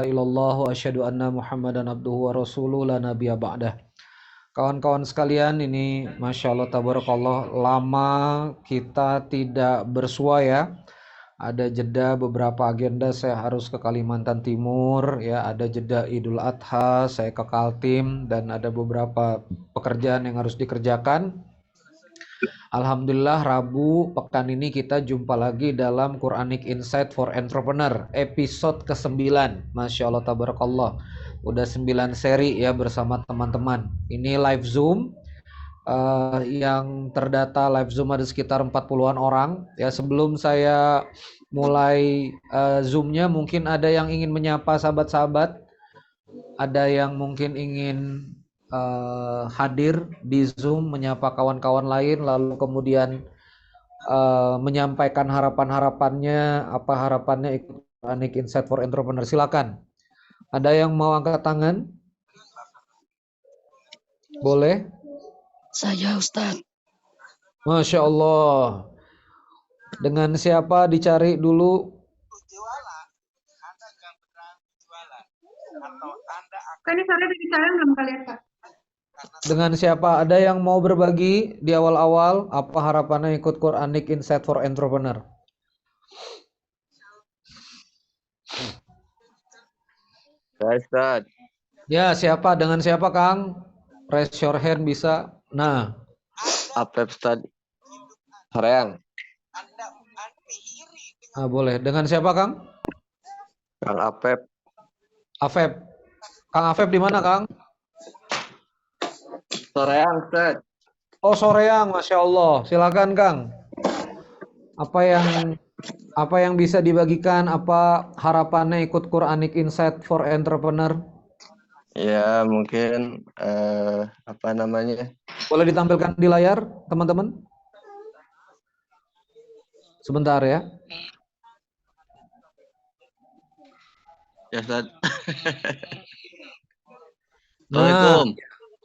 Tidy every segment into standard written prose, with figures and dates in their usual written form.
illallah wa asyhadu anna Muhammadan abduhu wa rasuluh la nabiyya ba'dah. Kawan-kawan sekalian, ini Masya Allah tabarakallah lama kita tidak bersua ya. Ada jeda beberapa agenda, saya harus ke Kalimantan Timur ya, ada jeda Idul Adha, saya ke Kaltim, dan ada beberapa pekerjaan yang harus dikerjakan. Alhamdulillah Rabu pekan ini kita jumpa lagi dalam Quranic Insight for Entrepreneur episode ke-9. Masya Allah tabarakallah. Udah 9 seri ya bersama teman-teman. Ini live Zoom. Yang terdata live Zoom ada sekitar 40-an orang. Ya, sebelum saya mulai Zoom-nya, mungkin ada yang ingin menyapa sahabat-sahabat. Ada yang mungkin ingin hadir di Zoom, menyapa kawan-kawan lain, lalu kemudian menyampaikan harapan-harapannya, apa harapannya ikut Quranic Insight for Entrepreneur. Silakan. Ada yang mau angkat tangan? Boleh? Saya Ustaz. Masya Allah. Dengan siapa dicari dulu? Ini sore dibicarain belum kalian Pak? Dengan siapa? Ada yang mau berbagi di awal-awal apa harapannya ikut Quranic Insight for Entrepreneur? Ustaz. Ya, siapa? Dengan siapa, Kang? Raise your hand bisa. Nah, Apep Ustaz. Soreang. boleh. Dengan siapa, Kang? Kang Apep. Afeb. Kang Afeb di mana, Kang? Soreang Ustaz. Oh, Soreang, Masya Allah. Silakan, Kang. Apa yang bisa dibagikan? Apa harapannya ikut Quranic Insight for Entrepreneur? Ya, mungkin apa namanya? Boleh ditampilkan di layar, teman-teman? Sebentar ya. Ya, Ustaz. Nah, Assalamualaikum.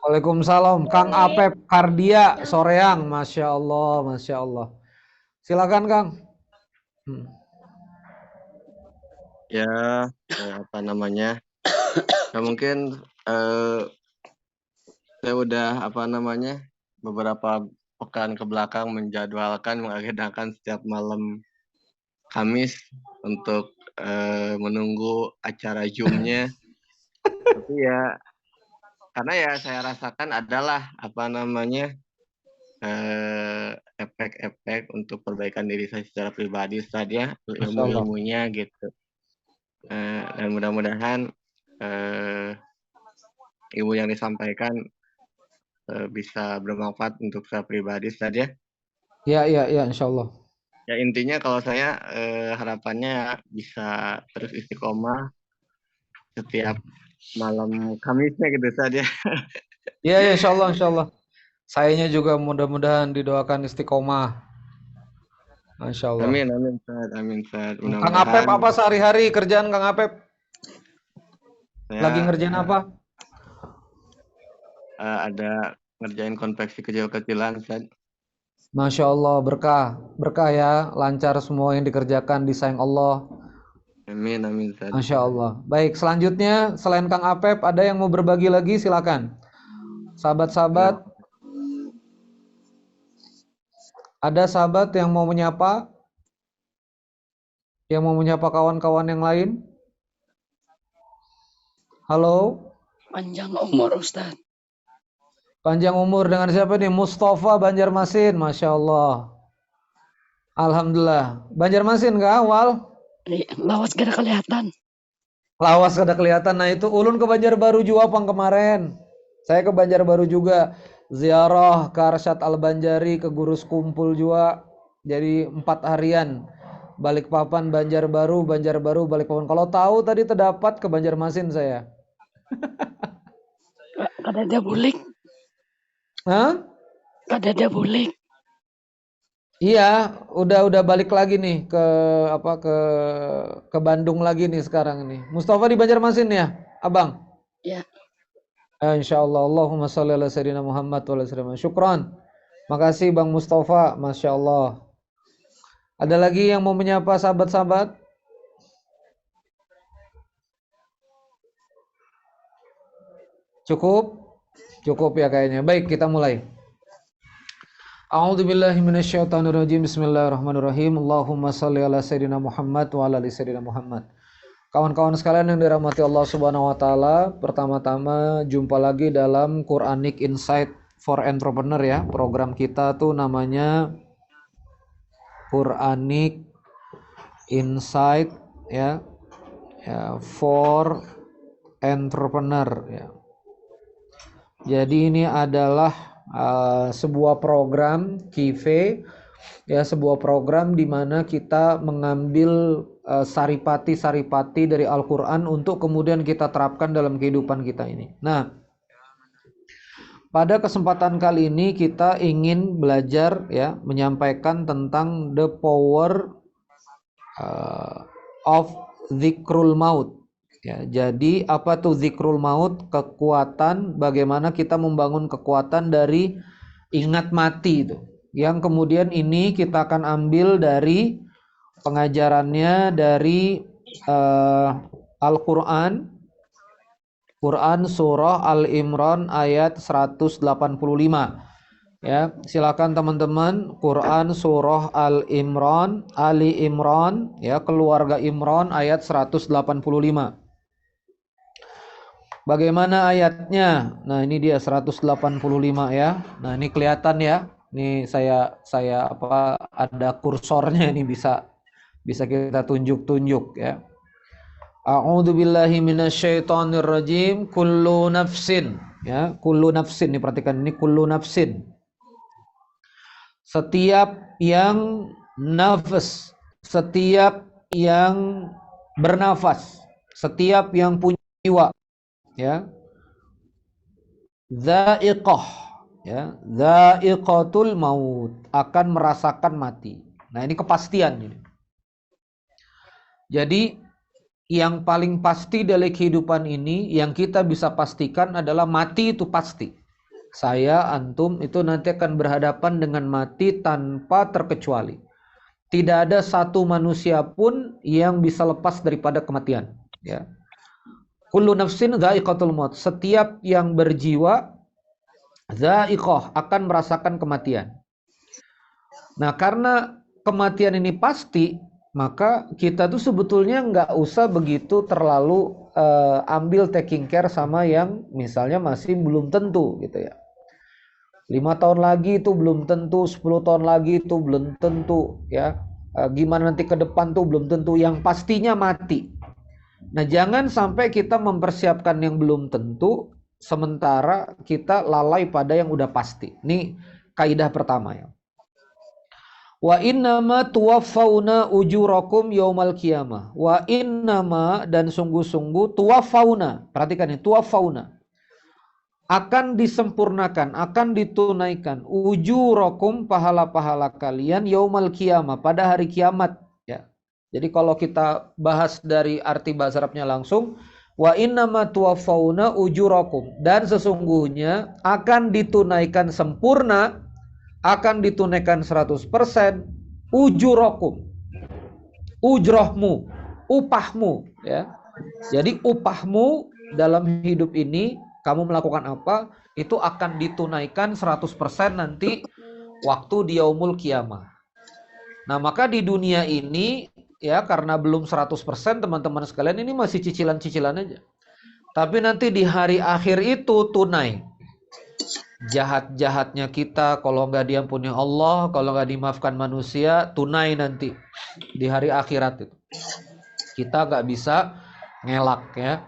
Waalaikumsalam. Kang Apep Kardia, Soreang. Masya Allah, Masya Allah. Silakan, Kang. Ya, apa namanya? Ya, mungkin saya udah apa namanya? Beberapa pekan ke belakang menjadwalkan mengagendakan setiap malam Kamis untuk menunggu acara Zoom-nya. Tapi ya karena ya saya rasakan adalah apa namanya efek-efek untuk perbaikan diri saya secara pribadi saja, ilmu-ilmunya gitu. Dan mudah-mudahan ilmu yang disampaikan bisa bermanfaat untuk saya pribadi saja. Ya, insya Allah. Ya intinya kalau saya harapannya bisa terus istiqomah setiap malam Kamisnya gitu saja. Ya, insya Allah, insya Allah. Sayanya juga mudah-mudahan didoakan istiqomah. Masya Allah. Amin, Ustaz. Amin, Ustaz. Kang Apep, apa sehari-hari kerjaan Kang Apep? Lagi ngerjain apa? Ada ngerjain konveksi kecil-kecilan, Ustaz. Masya Allah, berkah ya, lancar semua yang dikerjakan, disayang Allah. Amin, Ustaz. Masya Allah. Baik, selanjutnya selain Kang Apep, ada yang mau berbagi lagi? Silakan. Sahabat-sahabat, ada sahabat yang mau menyapa? Yang mau menyapa kawan-kawan yang lain? Halo? Panjang umur Ustaz. Panjang umur, dengan siapa nih? Mustafa Banjarmasin, Masya Allah. Alhamdulillah. Banjarmasin kah awal? Lawas gak ada kelihatan. Lawas gak ada kelihatan. Nah itu ulun ke Banjarbaru Juwapang kemarin. Saya ke Banjarbaru juga. Ziarah ke Arsyad Al-Banjari, ke Gurus Kumpul juga. Jadi 4 harian. Balikpapan, Banjarbaru, Balikpapan. Kalau tahu tadi terdapat ke Banjarmasin saya. Kada ada bulik. Hah? Kada ada bulik. Iya, udah balik lagi nih ke Bandung lagi nih sekarang nih. Mustafa di Banjarmasin ya, Abang? Ya. Insyaallah. Allahumma sholli ala sayyidina Muhammad wa ala sallam. Syukran. Makasih Bang Mustafa, Masya Allah. Ada lagi yang mau menyapa sahabat-sahabat? Cukup? Cukup ya kayaknya. Baik, kita mulai. A'udzubillahi minasyaitonirrajim. Bismillahirrahmanirrahim. Allahumma shalli ala sayyidina Muhammad wa ala ali sayyidina Muhammad. Kawan-kawan sekalian yang dirahmati Allah Subhanahu wa taala, pertama-tama jumpa lagi dalam Quranic Insight for Entrepreneur ya. Program kita tuh namanya Quranic Insight ya, for Entrepreneur ya. Jadi ini adalah sebuah program KIVE ya, sebuah program di mana kita mengambil saripati-saripati dari Al-Qur'an untuk kemudian kita terapkan dalam kehidupan kita ini. Nah, pada kesempatan kali ini kita ingin belajar ya, menyampaikan tentang the power of dzikrul maut. Ya, jadi apa tuh zikrul maut? Kekuatan, bagaimana kita membangun kekuatan dari ingat mati itu. Yang kemudian ini kita akan ambil dari pengajarannya dari Al-Quran. Quran surah Al-Imran ayat 185. Ya, silakan teman-teman, Quran surah Al-Imran, Ali Imran ya, keluarga Imran ayat 185. Bagaimana ayatnya? Nah, ini dia 185 ya. Nah, ini kelihatan ya. Ini saya ada kursornya, ini bisa kita tunjuk-tunjuk ya. A'udzubillahi minasyaitonirrajim. Kullu nafsin ya, kullu nafsin, ini perhatikan, ini kullu nafsin. Setiap yang nafas, setiap yang bernafas, setiap yang punya jiwa ya, dha'iqah ya, dha'iqatul maut, akan merasakan mati. Nah, ini kepastian ini. Jadi yang paling pasti dari kehidupan ini yang kita bisa pastikan adalah mati itu pasti. Saya, antum itu nanti akan berhadapan dengan mati tanpa terkecuali. Tidak ada satu manusia pun yang bisa lepas daripada kematian ya. Kullu nafsin dha'iqatul maut. Setiap yang berjiwa dha'iqah, akan merasakan kematian. Nah, karena kematian ini pasti, maka kita tuh sebetulnya nggak usah begitu terlalu ambil taking care sama yang misalnya masih belum tentu gitu ya. 5 tahun lagi itu belum tentu, 10 tahun lagi itu belum tentu ya. Gimana nanti ke depan tuh belum tentu, yang pastinya mati. Nah, jangan sampai kita mempersiapkan yang belum tentu sementara kita lalai pada yang udah pasti. Ini kaidah pertama ya. Wa innama tuwaffawna ujurakum yaumal qiyamah. Wa innama, dan sungguh-sungguh, tuwaffawna. Perhatikan ini, tuwaffawna. Akan disempurnakan, akan ditunaikan ujurakum, pahala-pahala kalian, yaumal qiyamah, pada hari kiamat. Jadi kalau kita bahas dari arti bahasa Arabnya langsung, wa innama tuwaffawna ujurakum, dan sesungguhnya akan ditunaikan sempurna, akan ditunaikan 100% ujurakum, ujrohmu, upahmu ya. Jadi upahmu dalam hidup ini, kamu melakukan apa, itu akan ditunaikan 100% nanti waktu di yaumul qiyamah. Nah, maka di dunia ini ya, karena belum 100% teman-teman sekalian, ini masih cicilan-cicilan aja. Tapi nanti di hari akhir itu tunai. Jahat-jahatnya kita, kalau nggak diampuni Allah, kalau nggak dimaafkan manusia, tunai nanti di hari akhirat itu. Kita nggak bisa ngelak ya.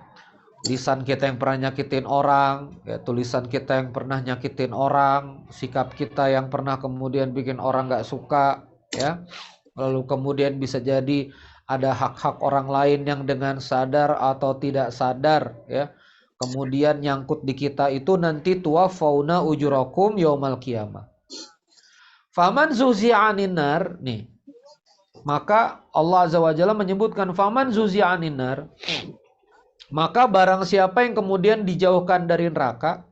Lisan kita yang pernah nyakitin orang, ya, tulisan kita yang pernah nyakitin orang, sikap kita yang pernah kemudian bikin orang nggak suka ya. Lalu kemudian bisa jadi ada hak-hak orang lain yang dengan sadar atau tidak sadar ya, kemudian nyangkut di kita, itu nanti tuwaffawna ujurakum yaumal qiyamah. Faman zuzi'anin nar, nih. Maka Allah Azza wa Jalla menyebutkan faman zuzi'anin nar, maka barang siapa yang kemudian dijauhkan dari neraka,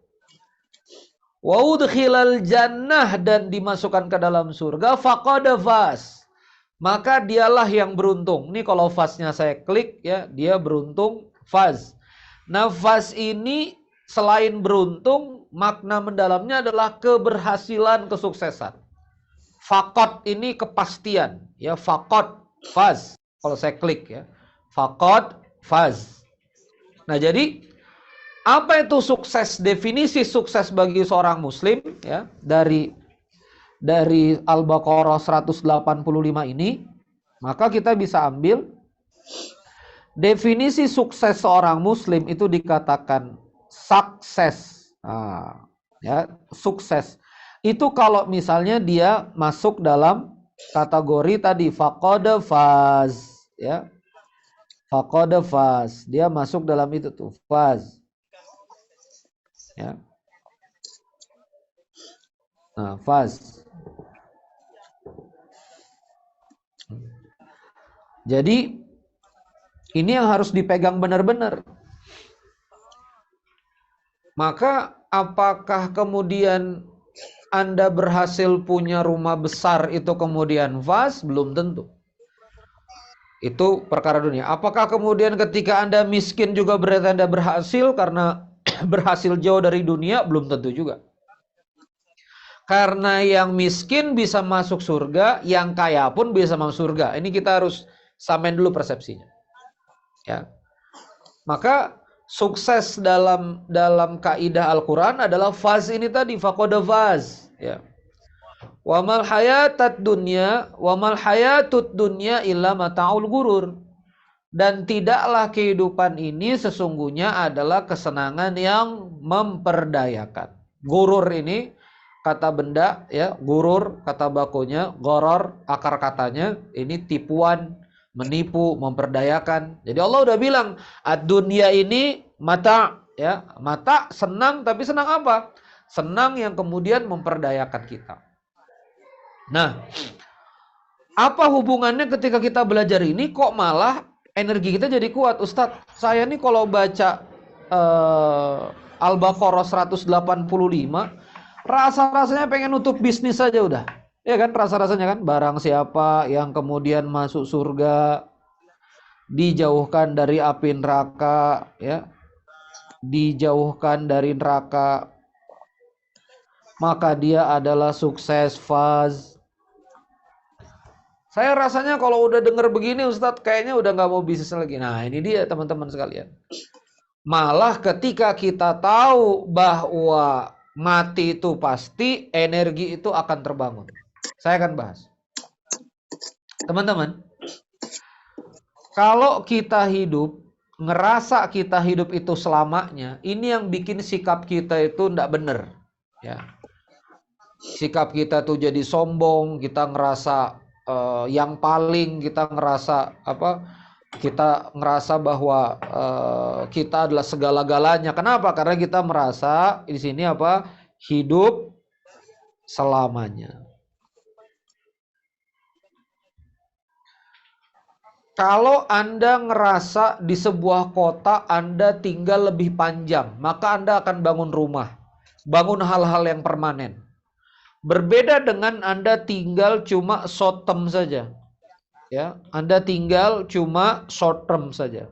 wa udkhilal jannah, dan dimasukkan ke dalam surga, faqad faz, maka dialah yang beruntung. Ini kalau faznya saya klik ya, dia beruntung, faz. Nah, faz ini selain beruntung, makna mendalamnya adalah keberhasilan, kesuksesan. Fakot ini kepastian, ya, fakot, faz. Kalau saya klik ya, fakot, faz. Nah, jadi apa itu sukses? Definisi sukses bagi seorang muslim ya, dari Al-Baqarah 185 ini, maka kita bisa ambil definisi sukses seorang muslim itu dikatakan sukses. Ya, sukses. Itu kalau misalnya dia masuk dalam kategori tadi faqad faz, ya. Faqad faz. Dia masuk dalam itu tuh, faz. Ya. Nah, faz. Jadi ini yang harus dipegang benar-benar. Maka apakah kemudian Anda berhasil punya rumah besar itu kemudian faz? Belum tentu. Itu perkara dunia. Apakah kemudian ketika Anda miskin juga berarti Anda berhasil karena berhasil jauh dari dunia? Belum tentu juga. Karena yang miskin bisa masuk surga, yang kaya pun bisa masuk surga. Ini kita harus samain dulu persepsinya. Ya. Maka sukses dalam kaidah Al-Qur'an adalah faz ini tadi, faqad faz, ya. Wa mal hayatud dunya illa mata'ul gurur. Dan tidaklah kehidupan ini sesungguhnya adalah kesenangan yang memperdayakan. Gurur ini kata benda, ya, gurur kata bakunya, goror akar katanya, ini tipuan, menipu, memperdayakan. Jadi Allah udah bilang, ad-dunya ini mata, ya, mata senang, tapi senang apa? Senang yang kemudian memperdayakan kita. Nah, apa hubungannya ketika kita belajar ini kok malah energi kita jadi kuat? Ustadz, saya nih kalau baca Al-Baqarah 185, rasa-rasanya pengen nutup bisnis saja udah. Ya kan, rasa-rasanya kan, barang siapa yang kemudian masuk surga dijauhkan dari api neraka, ya, dijauhkan dari neraka, maka dia adalah sukses, faz. Saya rasanya kalau udah denger begini Ustadz, kayaknya udah gak mau bisnis lagi. Nah, ini dia teman-teman sekalian. Malah ketika kita tahu bahwa mati itu pasti, energi itu akan terbangun. Saya akan bahas. Teman-teman, kalau kita hidup, ngerasa kita hidup itu selamanya, ini yang bikin sikap kita itu tidak benar. Ya. Sikap kita tuh jadi sombong, kita ngerasa yang paling, kita ngerasa apa? Kita ngerasa bahwa kita adalah segala-galanya. Kenapa? Karena kita merasa di sini apa? Hidup selamanya. Kalau Anda ngerasa di sebuah kota Anda tinggal lebih panjang, maka Anda akan bangun rumah, bangun hal-hal yang permanen. Berbeda dengan Anda tinggal cuma short term saja. Ya, Anda tinggal cuma short term saja.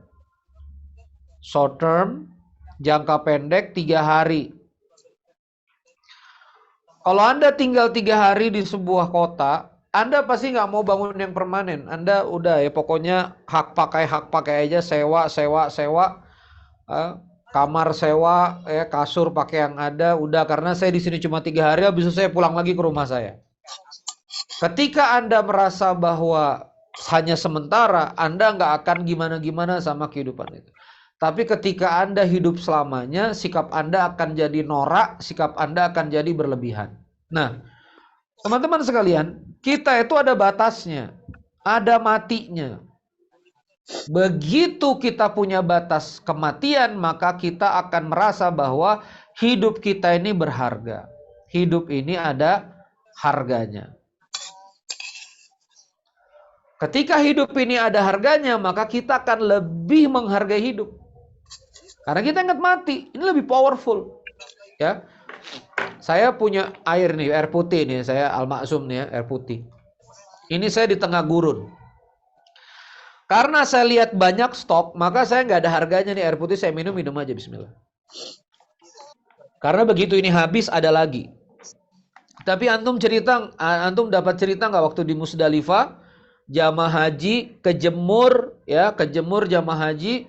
Short term, jangka pendek 3 hari. Kalau Anda tinggal 3 hari di sebuah kota, Anda pasti nggak mau bangun yang permanen. Anda udah ya pokoknya hak pakai aja, sewa, kamar sewa, ya, kasur pakai yang ada, udah, karena saya di sini cuma 3 hari, habis itu saya pulang lagi ke rumah saya. Ketika Anda merasa bahwa hanya sementara, Anda nggak akan gimana-gimana sama kehidupan itu. Tapi ketika Anda hidup selamanya, sikap Anda akan jadi norak, sikap Anda akan jadi berlebihan. Nah, teman-teman sekalian, kita itu ada batasnya, ada matinya. Begitu kita punya batas kematian, maka kita akan merasa bahwa hidup kita ini berharga. Hidup ini ada harganya. Ketika hidup ini ada harganya, maka kita akan lebih menghargai hidup. Karena kita ingat mati, ini lebih powerful. Ya. Saya punya air nih, air putih nih, saya Al-Maksum nih ya, air putih. Ini saya di tengah gurun. Karena saya lihat banyak stok, maka saya nggak ada harganya nih air putih, saya minum aja, bismillah. Karena begitu ini habis ada lagi. Tapi antum dapat cerita nggak waktu di Musdalifah jamaah haji kejemur jamaah haji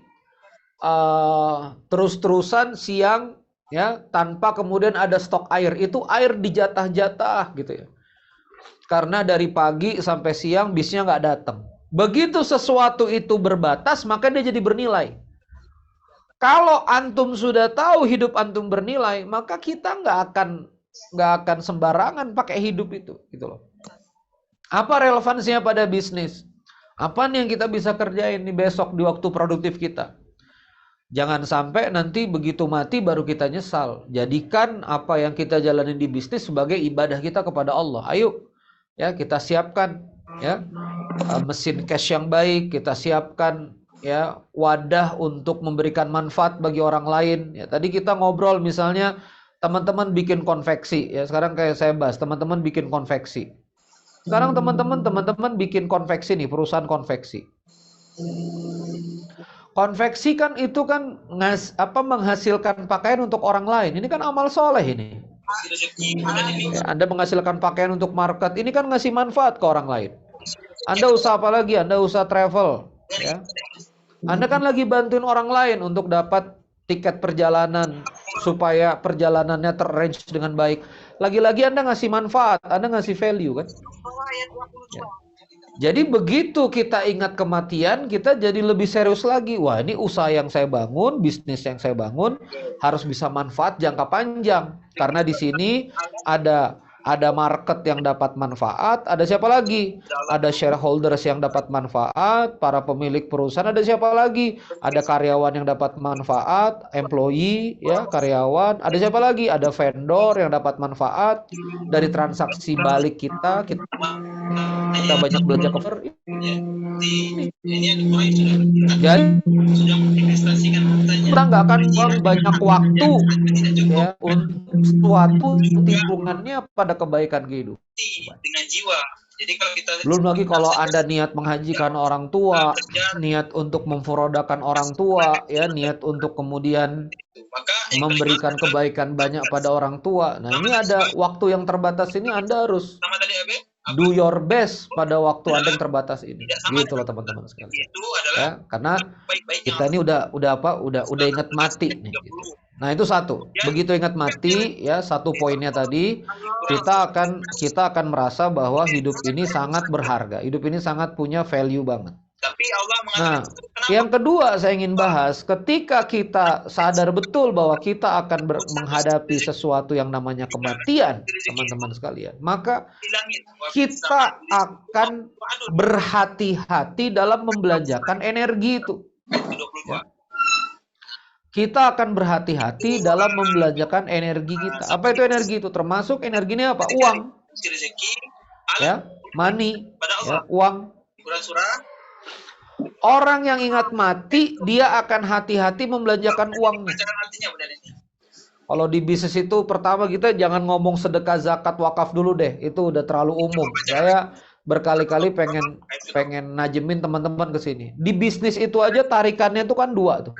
terus-terusan siang ya tanpa kemudian ada stok air, itu air dijatah-jatah gitu ya. Karena dari pagi sampai siang bisnya nggak datang. Begitu sesuatu itu berbatas maka dia jadi bernilai. Kalau antum sudah tahu hidup antum bernilai, maka kita nggak akan sembarangan pakai hidup itu, gitu loh. Apa relevansinya pada bisnis? Apa nih yang kita bisa kerjain nih besok di waktu produktif kita? Jangan sampai nanti begitu mati baru kita nyesal. Jadikan apa yang kita jalanin di bisnis sebagai ibadah kita kepada Allah. Ayo, ya kita siapkan ya mesin cash yang baik, kita siapkan ya wadah untuk memberikan manfaat bagi orang lain. Ya, tadi kita ngobrol misalnya teman-teman bikin konveksi ya. Sekarang kayak saya bahas teman-teman bikin konveksi. Sekarang teman-teman bikin konveksi nih, perusahaan konveksi. Konveksi kan itu kan menghasilkan pakaian untuk orang lain. Ini kan amal soleh ini. Ya, Anda menghasilkan pakaian untuk market, ini kan ngasih manfaat ke orang lain. Anda usaha apa lagi? Anda usaha travel ya. Anda kan lagi bantuin orang lain untuk dapat tiket perjalanan supaya perjalanannya terarrange dengan baik. Lagi-lagi Anda ngasih manfaat, Anda ngasih value kan. Ya. Jadi begitu kita ingat kematian, kita jadi lebih serius lagi. Wah, ini usaha yang saya bangun, bisnis yang saya bangun harus bisa manfaat jangka panjang. Karena di sini ada market yang dapat manfaat, ada siapa lagi? Ada shareholders yang dapat manfaat, para pemilik perusahaan, ada siapa lagi? Ada karyawan yang dapat manfaat, employee ya, karyawan, ada siapa lagi? Ada vendor yang dapat manfaat dari transaksi balik kita banyak belajar cover. Jadi kita nggak akan buang banyak waktu ya untuk sesuatu timbungannya pada kebaikan kehidupan. Dengan jiwa. Jadi kalau kita belum lagi kalau Anda niat menghajikan orang tua, niat untuk memfurodakan orang tua, ya niat untuk kemudian memberikan kebaikan banyak pada orang tua. Nah ini ada waktu yang terbatas ini, Anda harus do your best pada waktu Anda yang terbatas ini. Gitu loh teman-teman sekalian. Ya, karena kita ini udah ingat mati nih. Gitu. Nah itu satu. Begitu ingat mati, ya satu poinnya tadi kita akan merasa bahwa hidup ini sangat berharga. Hidup ini sangat punya value banget. Nah, yang kedua saya ingin bahas, ketika kita sadar betul bahwa kita akan menghadapi sesuatu yang namanya kematian, teman-teman sekalian, maka kita akan berhati-hati dalam membelanjakan energi itu. Ya. Kita akan berhati-hati dalam membelanjakan energi kita. Apa itu energi itu? Termasuk energinya apa? Uang. Ya, money, ya, uang. Orang yang ingat mati, dia akan hati-hati membelanjakan uangnya. Kalau di bisnis itu pertama kita jangan ngomong sedekah, zakat, wakaf dulu deh. Itu udah terlalu umum. Saya berkali-kali pengen najemin teman-teman ke sini. Di bisnis itu aja tarikannya itu kan dua tuh.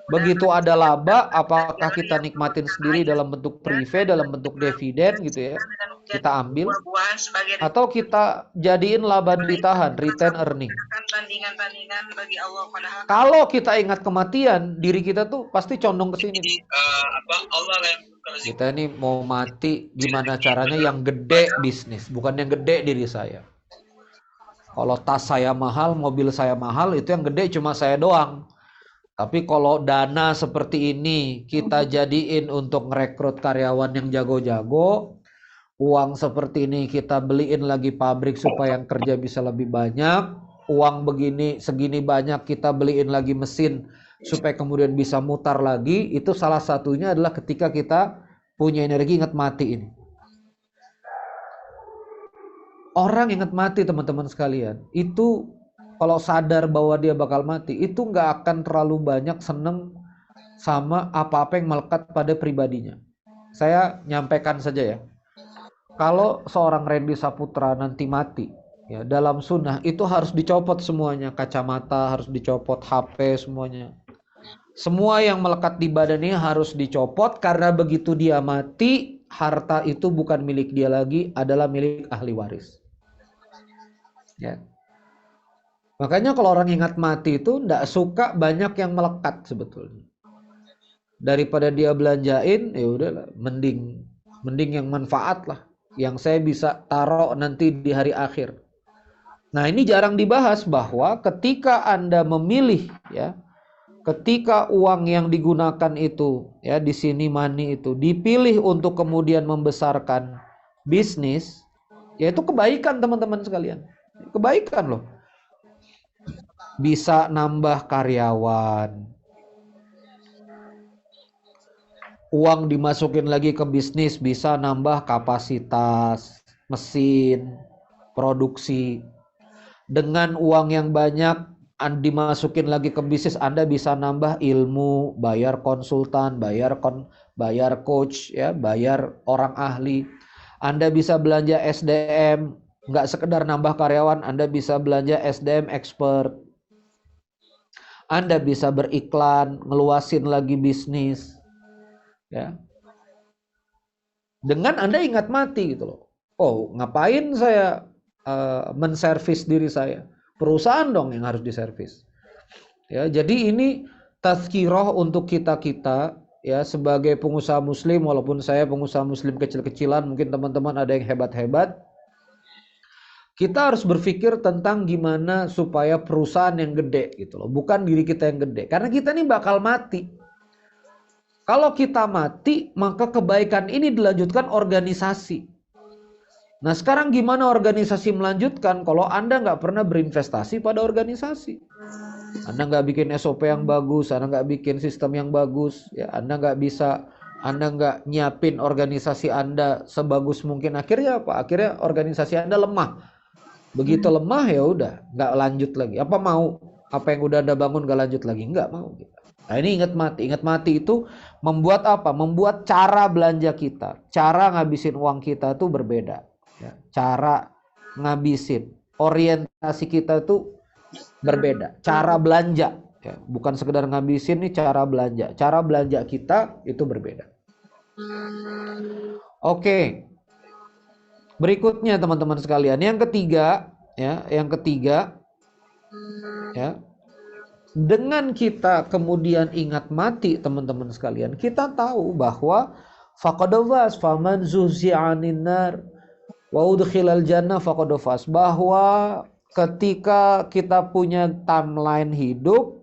Begitu ada laba, apakah kita nikmatin sendiri dalam bentuk prive, dalam bentuk dividen gitu ya, kita ambil, atau kita jadiin laba ditahan, retain earning. Kalau kita ingat kematian, diri kita tuh pasti condong ke sini. Kita ini mau mati, gimana caranya yang gede bisnis, bukan yang gede diri saya. Kalau tas saya mahal, mobil saya mahal, itu yang gede cuma saya doang. Tapi kalau dana seperti ini kita jadiin untuk ngerekrut karyawan yang jago-jago, uang seperti ini kita beliin lagi pabrik supaya yang kerja bisa lebih banyak, uang segini banyak kita beliin lagi mesin supaya kemudian bisa mutar lagi, itu salah satunya adalah ketika kita punya energi ingat mati ini. Orang ingat mati teman-teman sekalian, itu kalau sadar bahwa dia bakal mati, itu nggak akan terlalu banyak seneng sama apa-apa yang melekat pada pribadinya. Saya nyampaikan saja ya. Kalau seorang Randy Saputra nanti mati, ya dalam sunnah itu harus dicopot semuanya, kacamata harus dicopot, HP semuanya. Semua yang melekat di badan ini harus dicopot, karena begitu dia mati, harta itu bukan milik dia lagi, adalah milik ahli waris. Ya. Makanya kalau orang ingat mati itu tidak suka banyak yang melekat sebetulnya. Daripada dia belanjain, ya udahlah, mending yang manfaat lah, yang saya bisa taruh nanti di hari akhir. Nah, ini jarang dibahas bahwa ketika Anda memilih, ya, ketika uang yang digunakan itu, ya, di sini money itu dipilih untuk kemudian membesarkan bisnis, yaitu kebaikan teman-teman sekalian. Kebaikan loh. Bisa nambah karyawan. Uang dimasukin lagi ke bisnis bisa nambah kapasitas mesin produksi. Dengan uang yang banyak dimasukin lagi ke bisnis, Anda bisa nambah ilmu, bayar konsultan, bayar coach, ya, bayar orang ahli. Anda bisa belanja SDM, nggak sekedar nambah karyawan, Anda bisa belanja SDM expert. Anda bisa beriklan, ngeluasin lagi bisnis, ya. Dengan Anda ingat mati gitu loh. Oh, ngapain saya menservis diri saya? Perusahaan dong yang harus diservis. Ya, jadi ini tazkirah untuk kita-kita, ya, sebagai pengusaha muslim, walaupun saya pengusaha muslim kecil-kecilan, mungkin teman-teman ada yang hebat-hebat. Kita harus berpikir tentang gimana supaya perusahaan yang gede gitu loh, bukan diri kita yang gede. Karena kita ini bakal mati. Kalau kita mati, maka kebaikan ini dilanjutkan organisasi. Nah, sekarang gimana organisasi melanjutkan kalau Anda nggak pernah berinvestasi pada organisasi? Anda nggak bikin SOP yang bagus, Anda nggak bikin sistem yang bagus, ya, Anda nggak nyiapin organisasi Anda sebagus mungkin. Akhirnya apa? Akhirnya organisasi Anda lemah. Begitu lemah, ya udah, nggak lanjut lagi. Apa yang udah Anda bangun nggak lanjut lagi? Nggak mau. Nah, ini ingat mati. Ingat mati itu membuat apa? Membuat cara belanja kita, cara ngabisin uang kita itu berbeda. Ya, cara ngabisin, orientasi kita itu berbeda. Cara belanja, ya, bukan sekedar ngabisin, nih cara belanja. Cara belanja kita itu berbeda. Oke. Berikutnya teman-teman sekalian, yang ketiga, ya, dengan kita kemudian ingat mati teman-teman sekalian, kita tahu bahwa faqad faz faman zuhzi'anin nar wa udkhilal jannah faqad faz, bahwa ketika kita punya timeline hidup,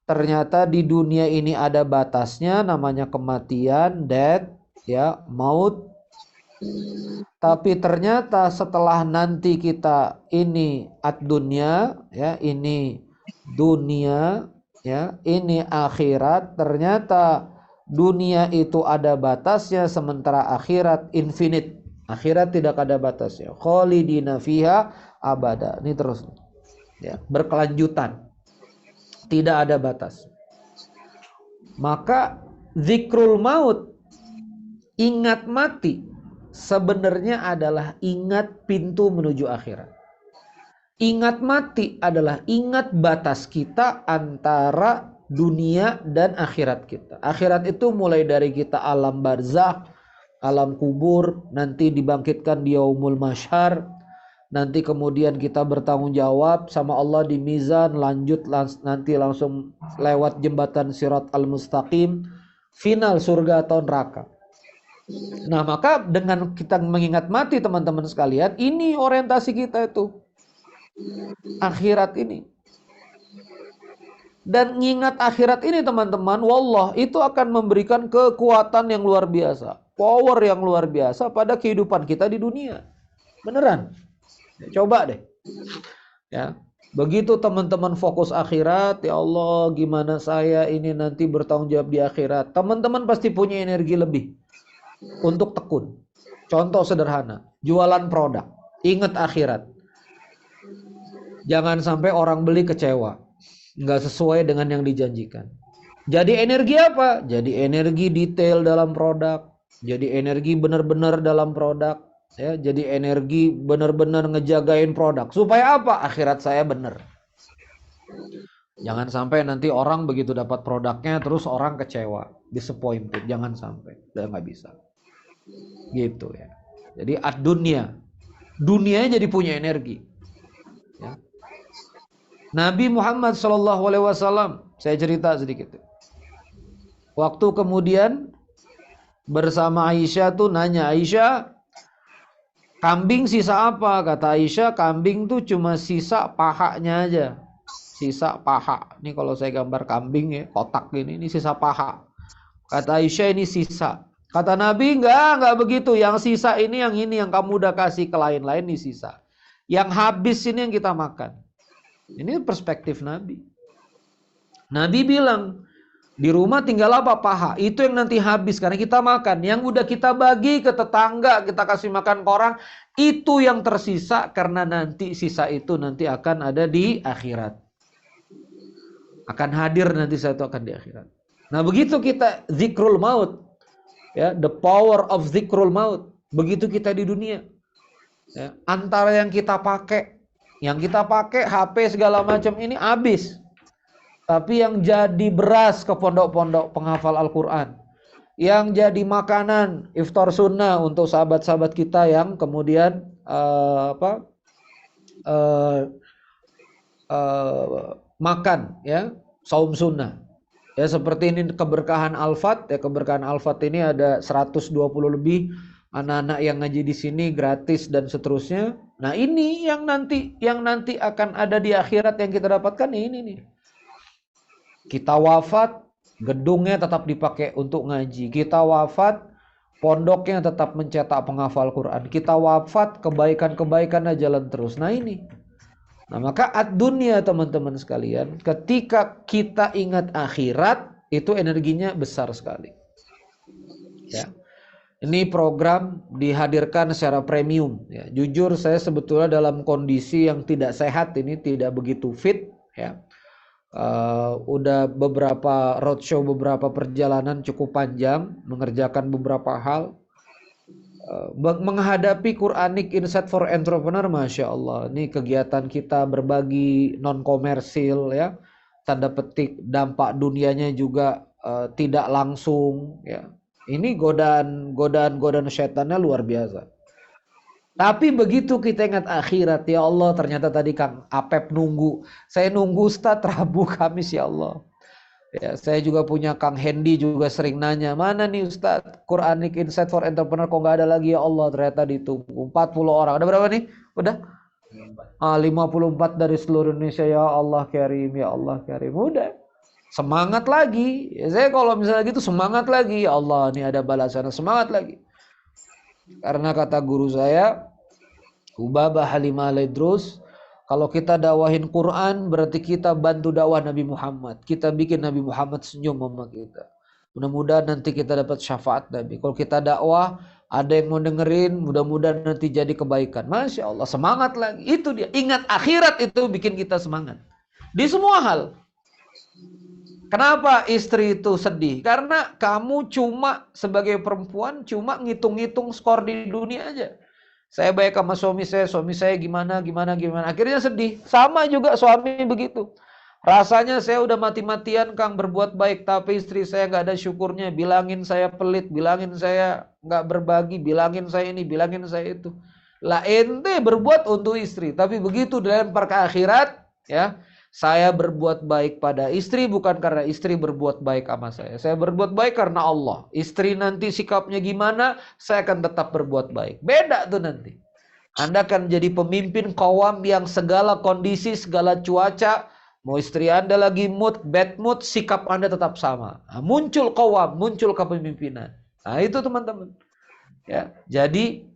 ternyata di dunia ini ada batasnya, namanya kematian, death, ya, maut. Tapi ternyata setelah nanti kita ini ad-dunya, ya, ini dunia, ya, ini akhirat, ternyata dunia itu ada batasnya, sementara akhirat infinite. Akhirat tidak ada batasnya. Khalidina fiha abada. Ini terus, ya, berkelanjutan. Tidak ada batas. Maka zikrul maut, ingat mati, sebenarnya adalah ingat pintu menuju akhirat. Ingat mati adalah ingat batas kita antara dunia dan akhirat kita. Akhirat itu mulai dari kita alam barzakh, alam kubur, nanti dibangkitkan di yaumul mahsyar, nanti kemudian kita bertanggung jawab sama Allah di mizan, lanjut nanti langsung lewat jembatan sirat al-mustaqim, final surga atau neraka. Nah, maka dengan kita mengingat mati teman-teman sekalian, ini orientasi kita itu akhirat ini. Dan mengingat akhirat ini teman-teman, wallah, itu akan memberikan kekuatan yang luar biasa, power yang luar biasa pada kehidupan kita di dunia. Beneran. Coba deh. Ya. Begitu teman-teman fokus akhirat, ya Allah, gimana saya ini nanti bertanggung jawab di akhirat. Teman-teman pasti punya energi lebih untuk tekun. Contoh sederhana, jualan produk. Ingat akhirat. Jangan sampai orang beli kecewa, nggak sesuai dengan yang dijanjikan. Jadi energi apa? Jadi energi detail dalam produk. Jadi energi benar-benar dalam produk. Ya, jadi energi benar-benar ngejagain produk. Supaya apa? Akhirat saya benar. Jangan sampai nanti orang begitu dapat produknya terus orang kecewa, disappointed. Jangan sampai, udah nggak bisa. Gitu ya. Jadi ad-dunya, dunianya jadi punya energi. Ya. Nabi Muhammad SAW, saya cerita sedikit. Waktu kemudian bersama Aisyah tuh nanya, Aisyah, kambing sisa apa? Kata Aisyah, kambing tuh cuma sisa pahanya aja. Sisa paha. Ini kalau saya gambar kambing ya, kotak gini, ini sisa paha. Kata Aisyah, ini sisa. Kata Nabi, enggak begitu. Yang sisa ini yang kamu udah kasih ke lain-lain, ini sisa. Yang habis ini yang kita makan. Ini perspektif Nabi. Nabi bilang, di rumah tinggal apa? Paha. Itu yang nanti habis karena kita makan. Yang udah kita bagi ke tetangga, kita kasih makan ke orang, itu yang tersisa karena nanti sisa itu nanti akan ada di akhirat. Akan hadir nanti satu akan di akhirat. Nah, begitu kita zikrul maut. Ya, the power of zikrul maut. Begitu kita di dunia. Ya, antara yang kita pakai HP segala macam ini habis. Tapi yang jadi beras ke pondok-pondok penghafal Al-Quran, yang jadi makanan iftar sunnah untuk sahabat-sahabat kita yang kemudian makan ya saum sunnah ya, seperti ini keberkahan Al-Fat ya, keberkahan Al-Fat ini ada 120 lebih anak-anak yang ngaji di sini gratis dan seterusnya. Nah, ini yang nanti akan ada di akhirat yang kita dapatkan ini nih. Kita wafat, gedungnya tetap dipakai untuk ngaji. Kita wafat, pondoknya tetap mencetak penghafal Quran. Kita wafat, kebaikan-kebaikannya jalan terus. Nah ini. Nah maka ad-dunya teman-teman sekalian, ketika kita ingat akhirat, itu energinya besar sekali. Ya. Ini program dihadirkan secara premium. Ya. Jujur saya sebetulnya dalam kondisi yang tidak sehat ini, tidak begitu fit. Ya. Udah beberapa roadshow, beberapa perjalanan cukup panjang, mengerjakan beberapa hal, menghadapi Quranic Insight for Entrepreneur, Masya Allah. Ini kegiatan kita berbagi non komersil ya, tanda petik dampak dunianya juga tidak langsung ya. Ini godaan syaitannya luar biasa. Tapi begitu kita ingat akhirat, ya Allah, ternyata tadi Kang Apep nunggu. Saya nunggu Ustaz Rabu Kamis, ya Allah. Ya, saya juga punya Kang Hendy juga sering nanya, mana nih Ustaz Quranic Insight for Entrepreneur kok nggak ada lagi, ya Allah. Ternyata ditunggu 40 orang. Ada berapa nih? Udah? 54 dari seluruh Indonesia, ya Allah Karim, ya Allah Karim. Udah. Semangat lagi. Ya, saya kalau misalnya gitu semangat lagi, ya Allah, ini ada balasan, semangat lagi. Karena kata guru saya, Ubabah Halimah Al-Idrus, kalau kita dakwahin Quran berarti kita bantu dakwah Nabi Muhammad. Kita bikin Nabi Muhammad senyum sama kita. Mudah-mudahan nanti kita dapat syafaat Nabi. Kalau kita dakwah, ada yang mau dengerin, mudah-mudahan nanti jadi kebaikan. Masya Allah, semangat lagi. Itu dia. Ingat akhirat itu bikin kita semangat. Di semua hal. Kenapa istri itu sedih? Karena kamu cuma sebagai perempuan cuma ngitung-ngitung skor di dunia aja. Saya baik sama suami saya gimana. Akhirnya sedih. Sama juga suami begitu. Rasanya saya udah mati-matian Kang berbuat baik, tapi istri saya nggak ada syukurnya. Bilangin saya pelit, bilangin saya nggak berbagi, bilangin saya ini, bilangin saya itu. Lah ente berbuat untuk istri, tapi begitu dilempar ke akhirat, ya. Saya berbuat baik pada istri bukan karena istri berbuat baik sama saya. Saya berbuat baik karena Allah. Istri nanti sikapnya gimana, saya akan tetap berbuat baik. Beda tuh nanti. Anda akan jadi pemimpin qawam yang segala kondisi, segala cuaca, mau istri Anda lagi mood, bad mood, sikap Anda tetap sama. Nah, muncul qawam, muncul kepemimpinan. Nah itu teman-teman. Ya, jadi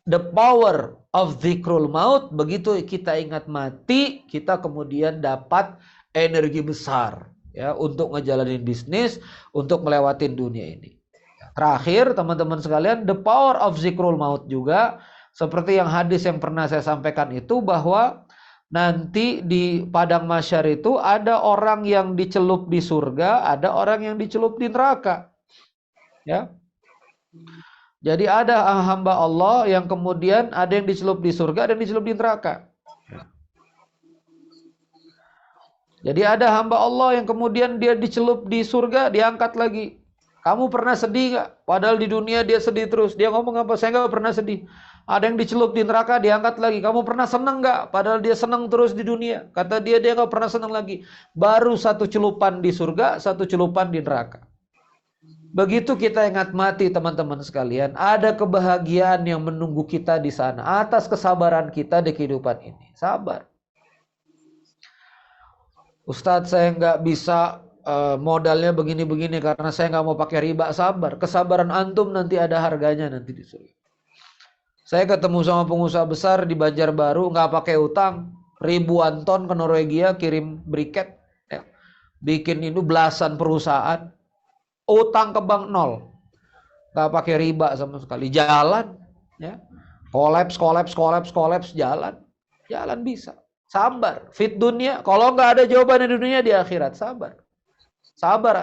the power of zikrul maut, begitu kita ingat mati, kita kemudian dapat energi besar ya untuk ngejalanin bisnis, untuk melewatin dunia ini. Terakhir teman-teman sekalian, the power of zikrul maut juga seperti yang hadis yang pernah saya sampaikan itu, bahwa nanti di padang mahsyar itu ada orang yang dicelup di surga, ada orang yang dicelup di neraka. Ya. Jadi ada hamba Allah yang kemudian ada yang dicelup di surga, ada yang dicelup di neraka. Jadi ada hamba Allah yang kemudian dia dicelup di surga, diangkat lagi. Kamu pernah sedih gak? Padahal di dunia dia sedih terus. Dia ngomong apa? Saya gak pernah sedih. Ada yang dicelup di neraka, diangkat lagi. Kamu pernah senang gak? Padahal dia senang terus di dunia. Kata dia gak pernah senang lagi. Baru satu celupan di surga, satu celupan di neraka. Begitu kita ingat mati, teman-teman sekalian, ada kebahagiaan yang menunggu kita di sana atas kesabaran kita di kehidupan ini. Sabar. Ustadz, saya nggak bisa modalnya begini-begini karena saya nggak mau pakai riba. Sabar. Kesabaran antum nanti ada harganya nanti di surga. Saya ketemu sama pengusaha besar di Banjarbaru, nggak pakai utang, ribuan ton ke Norwegia kirim briket, ya. Bikin itu belasan perusahaan, utang ke bank nol, nggak pakai riba sama sekali, jalan, ya, kolaps, jalan bisa. Sabar, fit dunia. Kalau nggak ada jawaban di dunia, di akhirat sabar,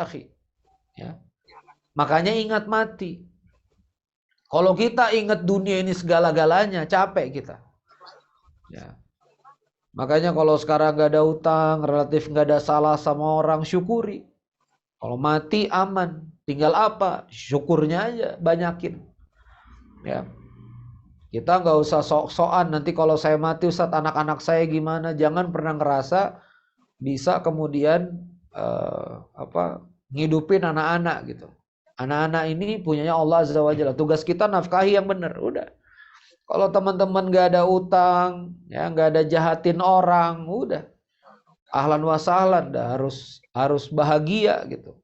akhi. Ya. Makanya ingat mati. Kalau kita ingat dunia ini segala-galanya, capek kita. Ya. Makanya kalau sekarang nggak ada utang, relatif nggak ada salah sama orang, syukuri. Kalau mati aman, tinggal apa? Syukurnya aja, banyakin. Ya. Kita nggak usah sok-sokan, nanti kalau saya mati Ustadz anak-anak saya gimana? Jangan pernah ngerasa bisa kemudian ngidupin anak-anak gitu. Anak-anak ini punyanya Allah Azza wa Jalla. Tugas kita nafkahi yang benar. Udah. Kalau teman-teman nggak ada utang, ya nggak ada jahatin orang, udah. Ahlan wa sahlan, harus bahagia gitu.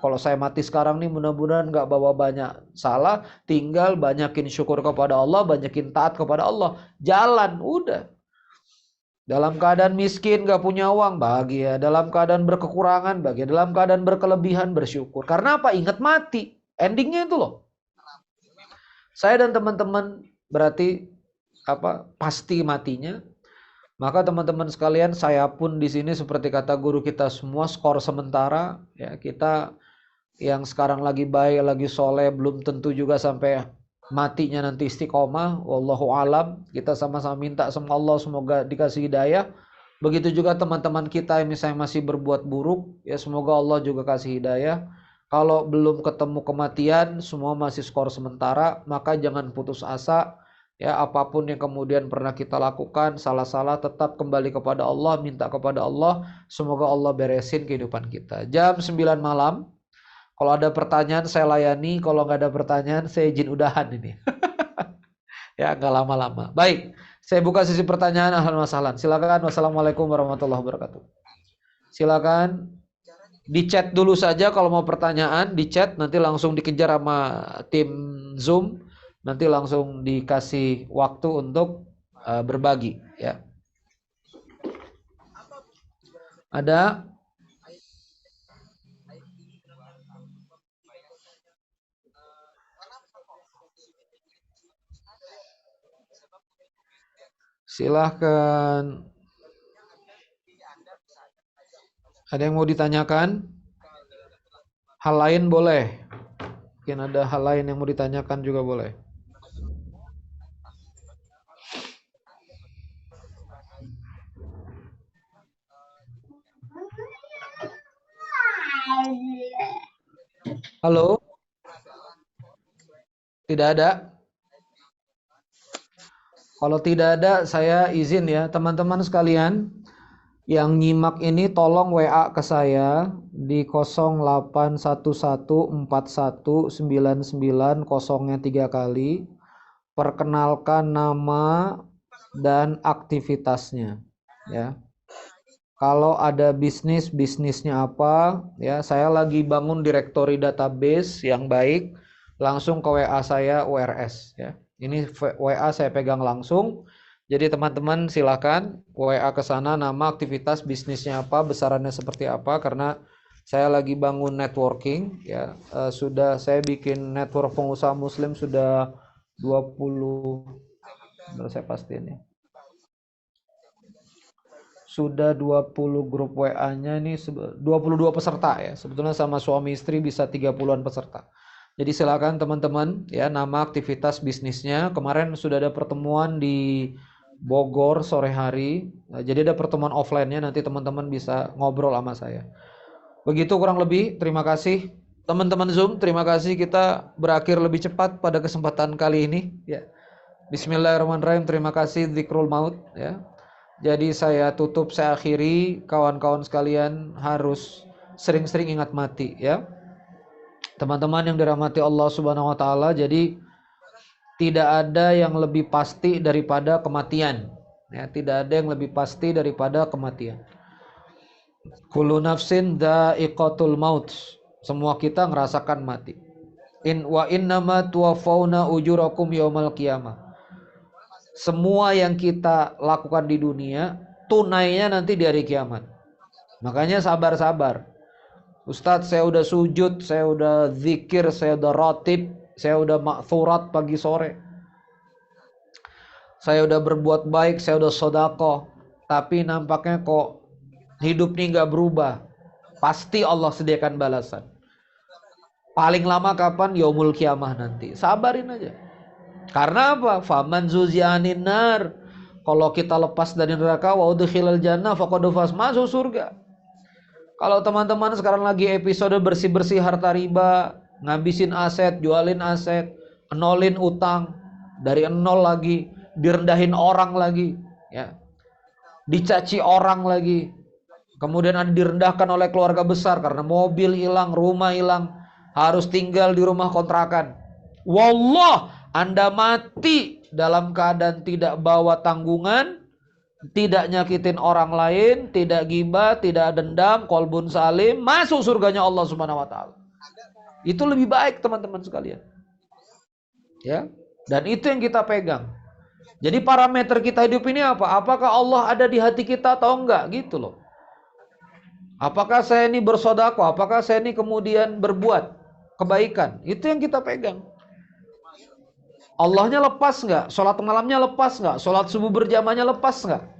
Kalau saya mati sekarang nih mudah-mudahan nggak bawa banyak salah, tinggal banyakin syukur kepada Allah, banyakin taat kepada Allah, jalan udah. Dalam keadaan miskin nggak punya uang, bahagia. Dalam keadaan berkekurangan, bahagia. Dalam keadaan berkelebihan, bersyukur. Karena apa? Ingat mati. Endingnya itu loh. Saya dan teman-teman berarti pasti matinya. Maka teman-teman sekalian, saya pun di sini seperti kata guru kita semua, skor sementara. Ya, kita yang sekarang lagi baik, lagi soleh, belum tentu juga sampai matinya nanti istiqomah. Wallahu alam. Kita sama-sama minta sama Allah semoga dikasih hidayah. Begitu juga teman-teman kita yang misalnya masih berbuat buruk, ya semoga Allah juga kasih hidayah. Kalau belum ketemu kematian, semua masih skor sementara, maka jangan putus asa. Ya, apapun yang kemudian pernah kita lakukan, salah-salah tetap kembali kepada Allah, minta kepada Allah, semoga Allah beresin kehidupan kita. Jam 9 malam. Kalau ada pertanyaan saya layani, kalau nggak ada pertanyaan saya izin udahan ini. Ya, nggak lama-lama. Baik, saya buka sesi pertanyaan. Ahlan wa sahlan. Silakan. Wassalamualaikum warahmatullahi wabarakatuh. Silakan di chat dulu saja kalau mau pertanyaan, di chat nanti langsung dikejar sama tim Zoom, nanti langsung dikasih waktu untuk berbagi. Ya. Ada? Silahkan. Ada yang mau ditanyakan? Hal lain boleh. Mungkin ada hal lain yang mau ditanyakan juga boleh. Halo? Tidak ada? Kalau tidak ada, saya izin ya, teman-teman sekalian yang nyimak ini tolong WA ke saya di 08114199 kali. Perkenalkan nama dan aktivitasnya ya. Kalau ada bisnisnya apa ya, saya lagi bangun directory database yang baik, langsung ke WA saya URS ya. Ini WA saya pegang langsung. Jadi teman-teman silakan WA ke sana, nama, aktivitas, bisnisnya apa, besarannya seperti apa, karena saya lagi bangun networking ya. Sudah saya bikin network pengusaha muslim sudah 20, saya pasti ini. Sudah 20 grup WA-nya ini 22 peserta ya. Sebetulnya sama suami istri bisa 30-an peserta. Jadi silakan teman-teman ya, nama, aktivitas, bisnisnya. Kemarin sudah ada pertemuan di Bogor sore hari. Jadi ada pertemuan offline-nya, nanti teman-teman bisa ngobrol sama saya. Begitu kurang lebih. Terima kasih teman-teman Zoom. Terima kasih, kita berakhir lebih cepat pada kesempatan kali ini. Ya. Bismillahirrahmanirrahim. Terima kasih Dzikrul Maut. Ya. Jadi saya tutup, saya akhiri. Kawan-kawan sekalian harus sering-sering ingat mati. Ya. Teman-teman yang dirahmati Allah Subhanahu Wa Taala. Jadi tidak ada yang lebih pasti daripada kematian. Ya, tidak ada yang lebih pasti daripada kematian. Kullu nafsin dha'iqatul maut. Semua kita ngerasakan mati. Wa innama tuwaffawna ujurakum yaumal qiyamah. Semua yang kita lakukan di dunia tunainya nanti di hari kiamat. Makanya sabar-sabar. Ustadz, saya udah sujud, saya udah zikir, saya udah ratib, saya udah maksurat pagi sore, saya udah berbuat baik, saya udah sodako, tapi nampaknya kok hidup ini gak berubah. Pasti Allah sediakan balasan. Paling lama kapan? Yaumul kiamah nanti. Sabarin aja. Karena apa? Faman zuzianin nar. Kalau kita lepas dari neraka, wa udkhilal jannah faqad faz, masuk surga. Kalau teman-teman sekarang lagi episode bersih-bersih harta riba, ngabisin aset, jualin aset, nolin utang, dari nol lagi, direndahin orang lagi, ya, dicaci orang lagi, kemudian ada direndahkan oleh keluarga besar karena mobil hilang, rumah hilang, harus tinggal di rumah kontrakan. Wallah, Anda mati dalam keadaan tidak bawa tanggungan, tidak nyakitin orang lain, tidak ghibah, tidak dendam, qalbun salim, masuk surganya Allah Subhanahu Wa Taala. Itu lebih baik teman-teman sekalian. Ya, dan itu yang kita pegang. Jadi parameter kita hidup ini apa? Apakah Allah ada di hati kita atau enggak? Gitu loh. Apakah saya ini bersedekah? Apakah saya ini kemudian berbuat kebaikan? Itu yang kita pegang. Allahnya lepas enggak? Sholat malamnya lepas enggak? Sholat subuh berjamaahnya lepas enggak?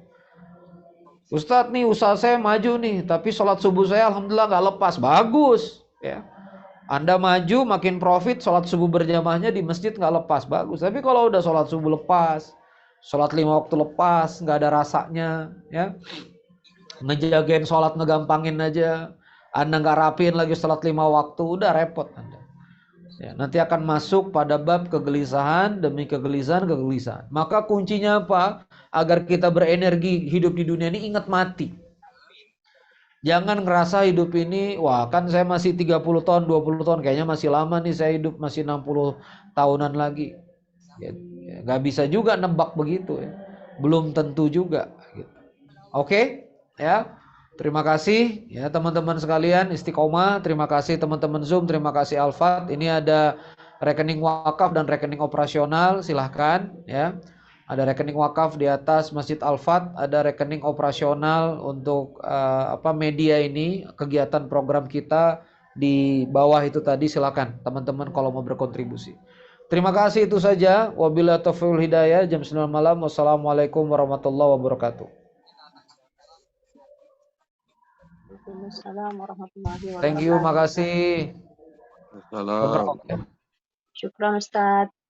Ustadz nih usaha saya maju nih, tapi sholat subuh saya alhamdulillah enggak lepas. Bagus. Ya. Anda maju makin profit, sholat subuh berjamaahnya di masjid nggak lepas, bagus. Tapi kalau udah sholat subuh lepas, sholat 5 waktu lepas, nggak ada rasanya, ya, ngejagain sholat ngegampangin aja, Anda nggak rapiin lagi sholat 5 waktu, udah repot Anda. Ya, nanti akan masuk pada bab kegelisahan demi kegelisahan. Maka kuncinya apa? Agar kita berenergi hidup di dunia ini, ingat mati. Jangan ngerasa hidup ini, wah kan saya masih 30 tahun, 20 tahun, kayaknya masih lama nih saya hidup, masih 60 tahunan lagi. Ya, gak bisa juga nebak begitu ya. Belum tentu juga. Gitu. Oke, ya. Terima kasih ya teman-teman sekalian, istiqomah. Terima kasih teman-teman Zoom, terima kasih Alfat. Ini ada rekening wakaf dan rekening operasional, silahkan ya. Ada rekening wakaf di atas Masjid Al-Fat, ada rekening operasional untuk media ini, kegiatan program kita di bawah itu tadi, silakan teman-teman kalau mau berkontribusi. Terima kasih, itu saja. Wabillahi taufiq wal hidayah. Jam 9 malam. Wassalamualaikum warahmatullahi wabarakatuh. Waalaikumsalam warahmatullahi wabarakatuh. Thank you, makasih. Salam. Syukran Ustadz.